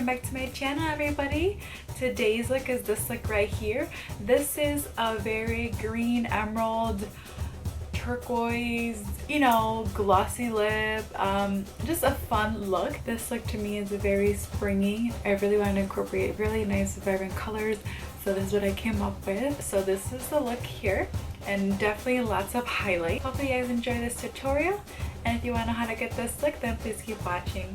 back to my channel, everybody. Today's look is this look right here. This is a very green emerald turquoise, you know, glossy lip, just a fun look. This look to me is very springy. I really want to incorporate really nice vibrant colors, so this is what I came up with. So this is the look here, and definitely lots of highlight. Hopefully you guys enjoy this tutorial, and if you want to know how to get this look, then please keep watching.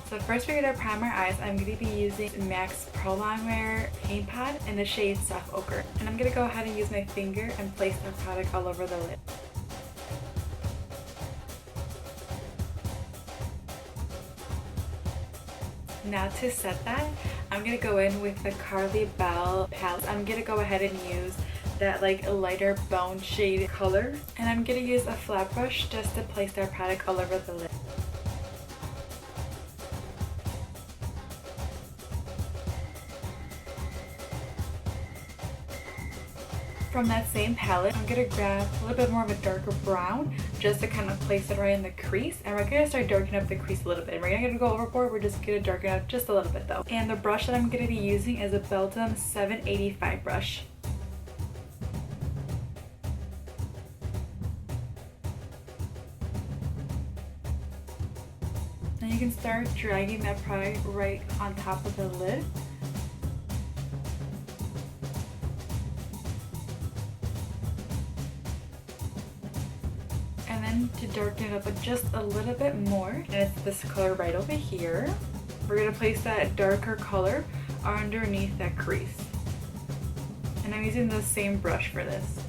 So first we're going to prime our eyes. I'm going to be using MAC's Pro Longwear Paint Pot in the shade Soft Ochre. And I'm going to go ahead and use my finger and place the product all over the lid. Now to set that, I'm going to go in with the Carli Bybel palette. I'm going to go ahead and use that like a lighter bone shade color. And I'm going to use a flat brush just to place that product all over the lid. From that same palette, I'm going to grab a little bit more of a darker brown just to kind of place it right in the crease. And we're going to start darkening up the crease a little bit. We're not going to go overboard, we're just going to darken up just a little bit though. And the brush that I'm going to be using is a Buxom 785 brush. And you can start dragging that product right on top of the lid. And then to darken it up just a little bit more, and it's this color right over here, we're going to place that darker color underneath that crease. And I'm using the same brush for this.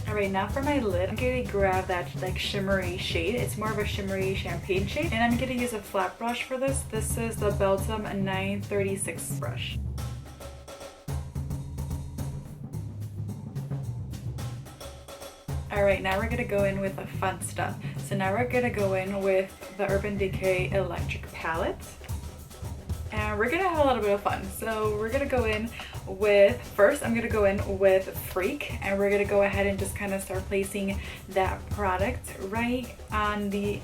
Alright, now for my lid, I'm going to grab that like shimmery shade. It's more of a shimmery champagne shade. And I'm going to use a flat brush for this. This is the Buxom 936 brush. Alright, now we're going to go in with the fun stuff. So now we're going to go in with the Urban Decay Electric Palette. And we're going to have a little bit of fun. So we're going to go in with, first I'm going to go in with Freak. And we're going to go ahead and just kind of start placing that product right on the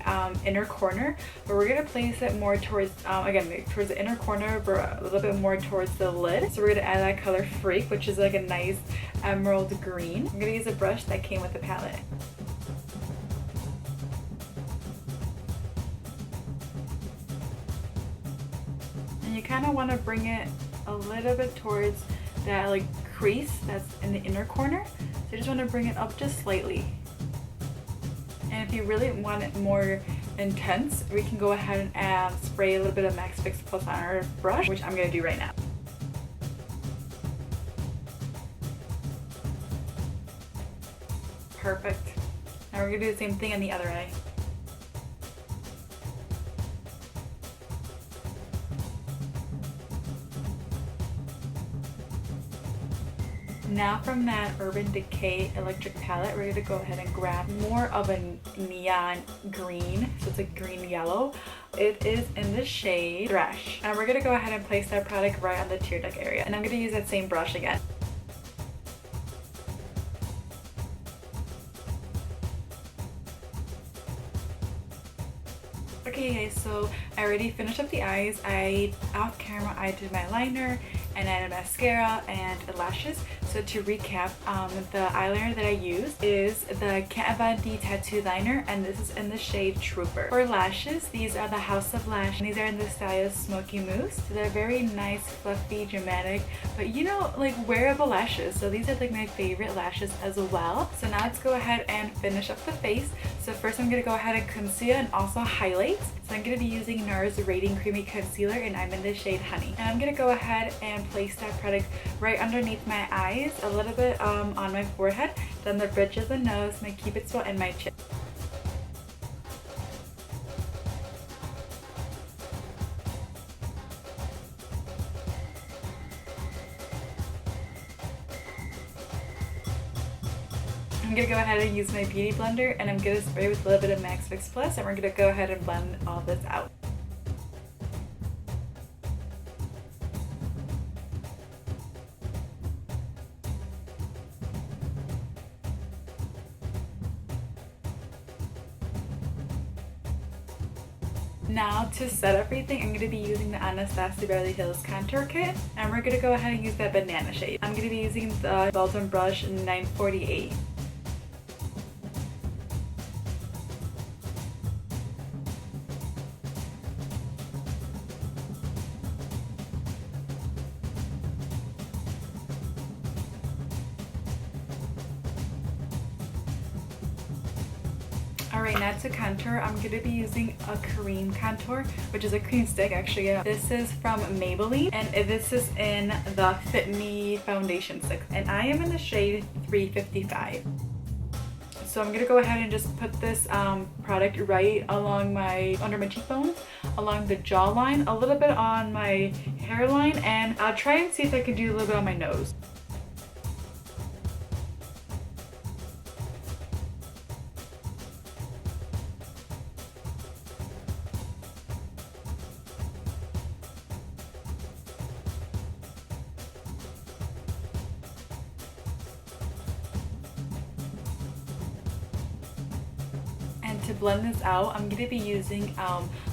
inner corner. But we're going to place it more towards, again, towards the inner corner, but a little bit more towards the lid. So we're going to add that color Freak, which is like a nice emerald green. I'm going to use a brush that came with the palette. And you kind of want to bring it a little bit towards that like crease that's in the inner corner. So you just want to bring it up just slightly. And if you really want it more intense, we can go ahead and spray a little bit of MAC's Fix Plus on our brush, which I'm going to do right now. Perfect. Now we're going to do the same thing on the other eye. Now from that Urban Decay Electric Palette, we're going to go ahead and grab more of a neon green. So it's a green yellow. It is in the shade Thrash. And we're going to go ahead and place that product right on the tear duct area. And I'm going to use that same brush again. Okay guys, so I already finished up the eyes. Off camera I did my liner and added mascara and lashes. So to recap, the eyeliner that I used is the Kat Von D Tattoo Liner, and this is in the shade Trooper. For lashes, these are the House of Lash, and these are in the style Smokey Muse. So they're very nice, fluffy, dramatic, but you know, like wearable lashes. So these are like my favorite lashes as well. So now let's go ahead and finish up the face. So first I'm going to go ahead and conceal and also highlight. So I'm going to be using Nars Radiant Creamy Concealer, and I'm in the shade Honey. And I'm going to go ahead and place that product right underneath my eyes, a little bit on my forehead, then the bridge of the nose, my cupid's bow, and my chin. I'm going to go ahead and use my beauty blender, and I'm going to spray with a little bit of MAC's Fix Plus, and we're going to go ahead and blend all this out. Now to set everything, I'm going to be using the Anastasia Beverly Hills Contour Kit, and we're going to go ahead and use that banana shade. I'm going to be using the Buxom brush 948. Alright, now to contour, I'm going to be using a cream contour, which is a cream stick actually. This is from Maybelline, and this is in the FitMe foundation stick, and I am in the shade 355. So I'm going to go ahead and just put this product right along under my cheekbones, along the jawline, a little bit on my hairline, and I'll try and see if I can do a little bit on my nose. To blend this out, I'm going to be using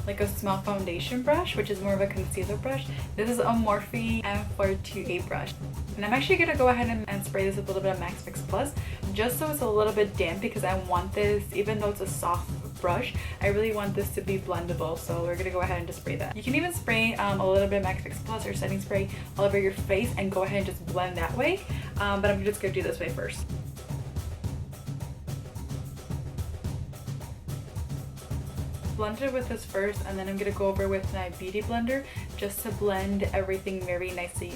like a small foundation brush, which is more of a concealer brush. This is a Morphe M428 brush. And I'm actually going to go ahead and spray this with a little bit of Max Fix Plus, just so it's a little bit damp, because I want this, even though it's a soft brush, I really want this to be blendable. So we're going to go ahead and just spray that. You can even spray a little bit of Max Fix Plus or setting spray all over your face and go ahead and just blend that way. But I'm just going to do this way first. Blend it with this first, and then I'm going to go over with my beauty blender just to blend everything very nicely.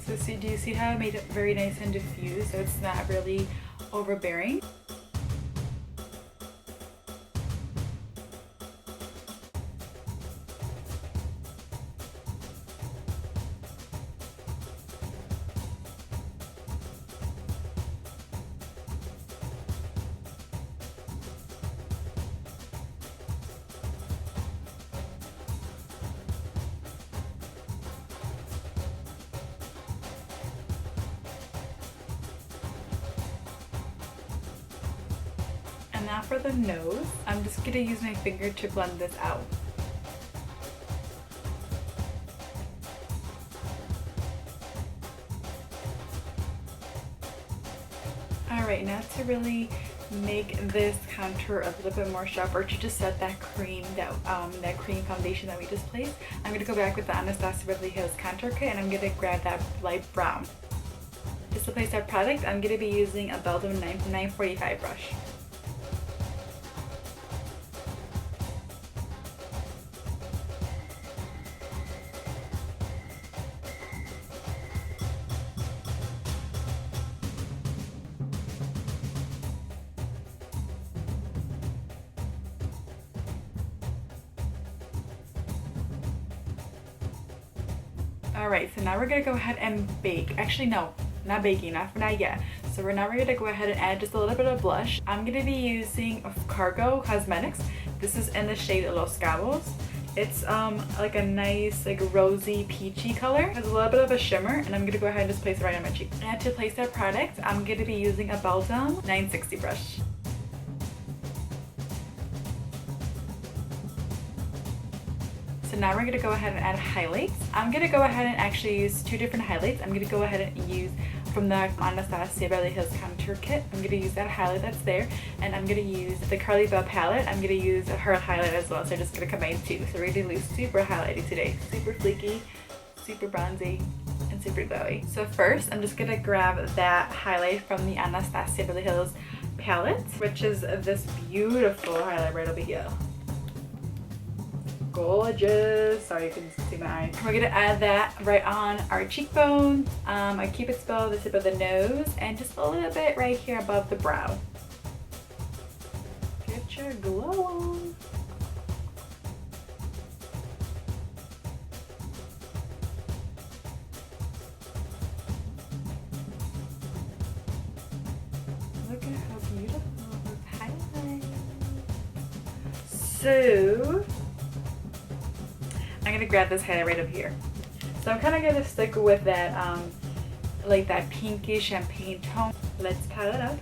So do you see how I made it very nice and diffused, so it's not really overbearing? And now for the nose, I'm just going to use my finger to blend this out. Alright, now to really make this contour a little bit more sharper, to just set that cream, that cream foundation that we just placed, I'm going to go back with the Anastasia Beverly Hills Contour Kit, and I'm going to grab that light brown. Just to place that product, I'm going to be using a Buxom 945 brush. Alright, so now we're going to go ahead and bake. Actually, no, not baking, not yet. So now we're going to go ahead and add just a little bit of blush. I'm going to be using Cargo Cosmetics. This is in the shade Los Cabos. It's like a nice like rosy peachy color. It has a little bit of a shimmer, and I'm going to go ahead and just place it right on my cheek. And to place that product, I'm going to be using a Buxom 960 brush. So now we're going to go ahead and add highlights. I'm going to go ahead and actually use two different highlights. I'm going to go ahead and use from the Anastasia Beverly Hills Contour Kit. I'm going to use that highlight that's there, and I'm going to use the Carli palette. I'm going to use her highlight as well, so I'm just going to combine two. So we're going to do super highlighty today. Super fleeky, super bronzy, and super glowy. So first, I'm just going to grab that highlight from the Anastasia Beverly Hills palette, which is this beautiful highlight right over here. Gorgeous. Sorry, you can see my eye. We're gonna add that right on our cheekbone, our cupid's bow, the tip of the nose, and just a little bit right here above the brow. Get your glow on. Look at how beautiful this highlight. So I'm gonna grab this highlight right up here. So I'm kind of gonna stick with that like that pinky champagne tone. Let's pat it up.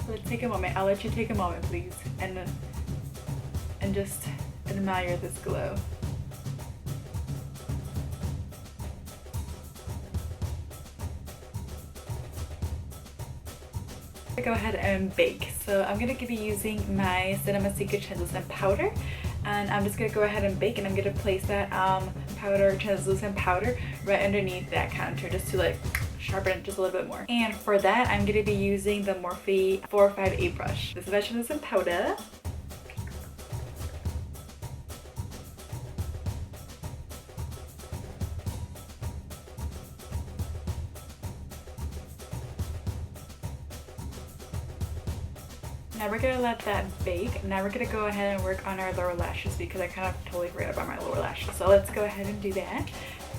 Let's take a moment. I'll let you take a moment, please, and just admire this glow. Go ahead and bake. So I'm gonna be using my Cinema Secret translucent powder, and I'm just gonna go ahead and bake, and I'm gonna place that translucent powder right underneath that contour just to like sharpen it just a little bit more. And for that, I'm gonna be using the Morphe 458 brush. This is translucent powder. Now we're gonna let that bake. Now we're gonna go ahead and work on our lower lashes because I kind of totally forgot about my lower lashes. So let's go ahead and do that.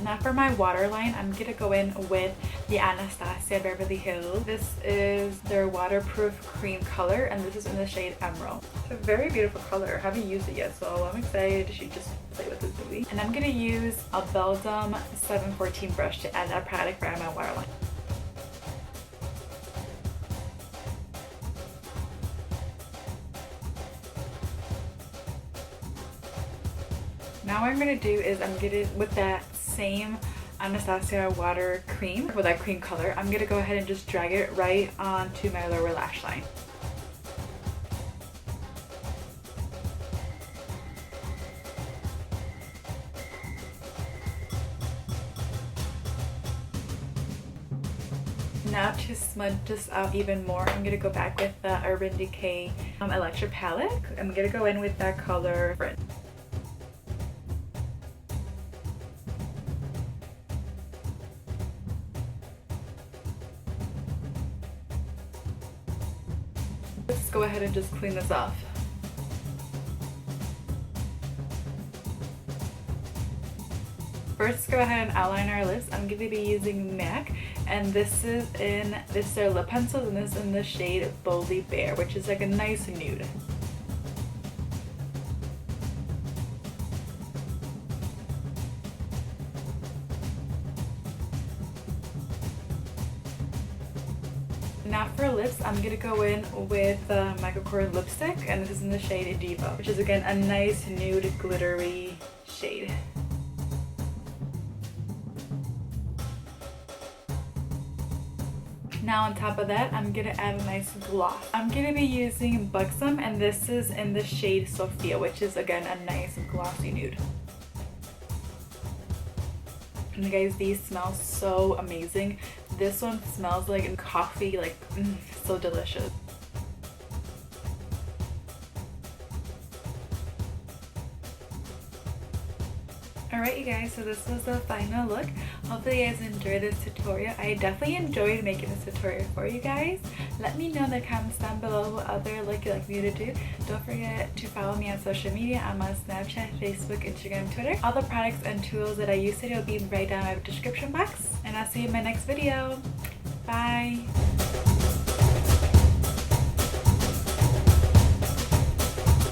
Now for my waterline, I'm gonna go in with the Anastasia Beverly Hills. This is their waterproof cream color, and this is in the shade Emerald. It's a very beautiful color. I haven't used it yet, so I'm excited to just play with this movie. And I'm gonna use a Buxom 714 brush to add that product around my waterline. Now what I'm going to do is I'm going to, with that same Anastasia water cream, with that cream color, I'm going to go ahead and just drag it right onto my lower lash line. Now to smudge this out even more, I'm going to go back with the Urban Decay Electric palette. I'm going to go in with that color Fringe. Let's go ahead and just clean this off. First, go ahead and outline our lips. I'm going to be using MAC, and this is their lip pencils, and this is in the shade Boldly Bare, which is like a nice nude. Now for lips, I'm going to go in with the Michael Kors lipstick, and this is in the shade Diva, which is again a nice nude glittery shade. Now on top of that, I'm going to add a nice gloss. I'm going to be using Buxom, and this is in the shade Sophia, which is again a nice glossy nude. And guys, these smell so amazing. This one smells like coffee, like so delicious. Alright you guys, so this was the final look. Hopefully you guys enjoyed this tutorial. I definitely enjoyed making this tutorial for you guys. Let me know in the comments down below what other look you'd like me to do. Don't forget to follow me on social media. I'm on Snapchat, Facebook, Instagram, Twitter. All the products and tools that I use today will be right down in my description box. And I'll see you in my next video. Bye!